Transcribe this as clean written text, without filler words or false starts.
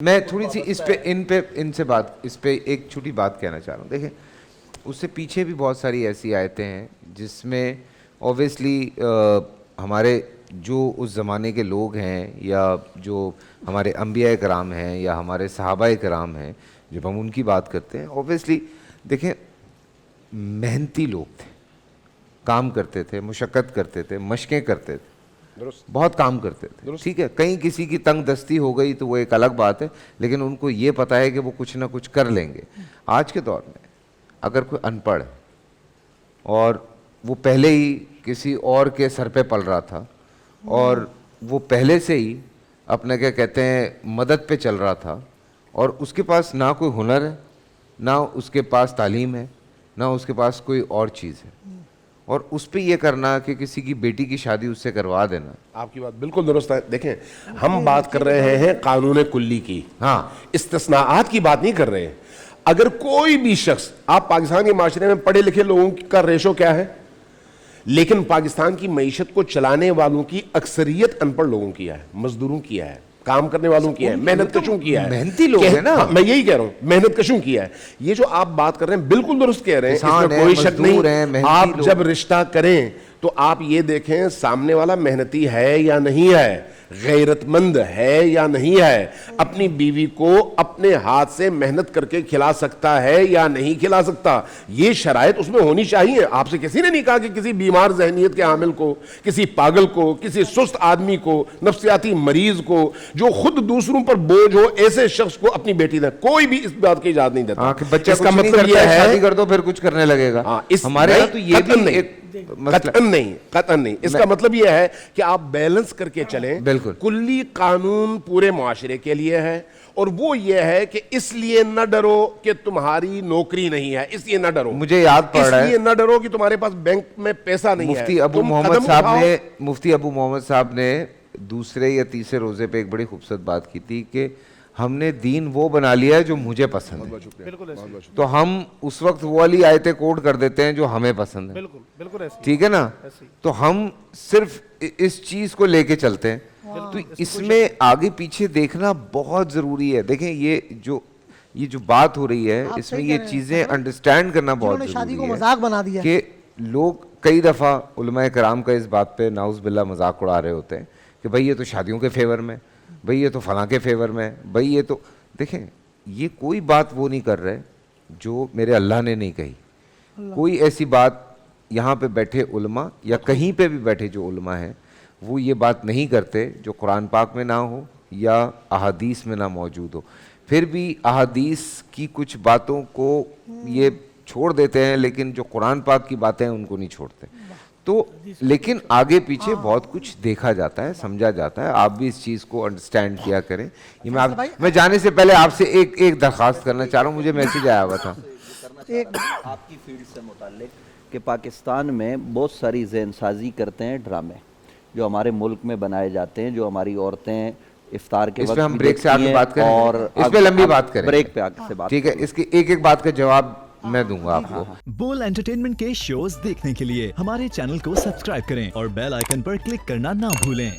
میں تھوڑی سی ان سے بات اس پہ ایک چھوٹی بات کہنا چاہ رہا ہوں. دیکھیں اس سے پیچھے بھی بہت ساری ایسی آیتیں ہیں جس میں اوبیسلی ہمارے جو اس زمانے کے لوگ ہیں یا جو ہمارے انبیاء کرام ہیں یا ہمارے صحابہ کرام ہیں، جب ہم ان کی بات کرتے ہیں اوبیسلی دیکھیں محنتی لوگ تھے، کام کرتے تھے، مشقت کرتے تھے، مشقیں کرتے تھے، بہت کام کرتے تھے. ٹھیک ہے، کہیں کسی کی تنگ دستی ہو گئی تو وہ ایک الگ بات ہے، لیکن ان کو یہ پتہ ہے کہ وہ کچھ نہ کچھ کر لیں گے. آج کے دور میں اگر کوئی ان پڑھ ہے اور وہ پہلے ہی کسی اور کے سر پہ پل رہا تھا اور وہ پہلے سے ہی اپنا کیا کہتے ہیں مدد پہ چل رہا تھا، اور اس کے پاس نہ کوئی ہنر ہے، نہ اس کے پاس تعلیم ہے، نہ اس کے پاس کوئی اور چیز ہے، اور اس پہ یہ کرنا کہ کسی کی بیٹی کی شادی اس سے کروا دینا. آپ کی بات بالکل درست ہے. دیکھیں ہم بات کر رہے ہیں قانون کلی کی، ہاں استثناءات کی بات نہیں کر رہے ہیں. اگر کوئی بھی شخص، آپ پاکستان کے معاشرے میں پڑھے لکھے لوگوں کا ریشو کیا ہے، لیکن پاکستان کی معیشت کو چلانے والوں کی اکثریت ان پڑھ لوگوں کی ہے، مزدوروں کی ہے، کام کرنے والوں کی ہے، محنت کشوں کی ہے، محنتی لوگ ہیں نا. میں یہی کہہ رہا ہوں، محنت کشوں کی ہے. یہ جو آپ بات کر رہے ہیں بالکل درست کہہ رہے ہیں، اس میں کوئی شک نہیں. آپ جب رشتہ کریں تو آپ یہ دیکھیں سامنے والا محنتی ہے یا نہیں ہے، غیرت مند ہے یا نہیں ہے، اپنی بیوی کو اپنے ہاتھ سے محنت کر کے کھلا سکتا ہے یا نہیں کھلا سکتا. یہ شرائط اس میں ہونی چاہیے. آپ سے کسی نے نہیں کہا کہ کسی بیمار ذہنیت کے حامل کو، کسی پاگل کو، کسی سست آدمی کو، نفسیاتی مریض کو، جو خود دوسروں پر بوجھ ہو، ایسے شخص کو اپنی بیٹی دے. کوئی بھی اس بات کی اجازت نہیں دیتا. اس کا مطلب یہ ہے شادی کر دو پھر کچھ کرنے لگے گا. ہمارے یہاں تو یہ بھی ایک قطعاً نہیں. اس کا مطلب یہ ہے کہ آپ بیلنس کر کے چلیں. بالکل کلی قانون پورے معاشرے کے لیے ہے، اور وہ یہ ہے کہ اس لیے نہ ڈرو کہ تمہاری نوکری نہیں ہے، اس لیے نہ ڈرو. مجھے یاد پڑ رہا ہے، اس لیے نہ ڈرو کہ تمہارے پاس بینک میں پیسہ نہیں ہے. مفتی ابو محمد صاحب نے دوسرے یا تیسرے روزے پہ ایک بڑی خوبصورت بات کی تھی کہ ہم نے دین وہ بنا لیا ہے جو مجھے پسند ہے. تو ہم اس وقت وہ والی آیتیں کوٹ کر دیتے ہیں جو ہمیں پسند ہے. ٹھیک ہے نا، تو ہم صرف اس چیز کو لے کے چلتے ہیں. تو اس میں آگے پیچھے دیکھنا بہت ضروری ہے. دیکھیں یہ جو بات ہو رہی ہے اس میں یہ چیزیں انڈرسٹینڈ کرنا بہت ضروری ہے کہ لوگ کئی دفعہ علماء کرام کا اس بات پہ نعوذ باللہ مذاق اڑا رہے ہوتے ہیں کہ بھئی یہ تو شادیوں کے فیور میں، بھئی یہ تو فلاں کے فیور میں، بھئی یہ تو. دیکھیں یہ کوئی بات وہ نہیں کر رہے جو میرے اللہ نے نہیں کہی. کوئی ایسی بات یہاں پہ بیٹھے علماء یا کہیں پہ بھی بیٹھے جو علماء ہیں وہ یہ بات نہیں کرتے جو قرآن پاک میں نہ ہو یا احادیث میں نہ موجود ہو. پھر بھی احادیث کی کچھ باتوں کو یہ چھوڑ دیتے ہیں، لیکن جو قرآن پاک کی باتیں ہیں ان کو نہیں چھوڑتے. تو لیکن آگے پیچھے بہت کچھ دیکھا جاتا ہے، سمجھا جاتا ہے. آپ بھی اس چیز کو انڈرسٹینڈ کیا کریں. یہ میں جانے سے پہلے آپ سے ایک درخواست کرنا چاہ رہا ہوں. مجھے میسج آیا ہوا تھا آپ کی فیلڈ سے متعلق کہ پاکستان میں بہت ساری ذہن سازی کرتے ہیں ڈرامے جو ہمارے ملک میں بنائے جاتے ہیں، جو ہماری عورتیں افطار کے وقت ہم بریک سے آگے بات کریں اور اس پہ لمبی بات کریں، بریک پہ آگے سے بات. ٹھیک ہے، اس کی ایک بات کا جواب میں دوں گا آپ کو. بول انٹرٹینمنٹ کے شوز دیکھنے کے لیے ہمارے چینل کو سبسکرائب کریں اور بیل آئیکن پر کلک کرنا نہ بھولیں.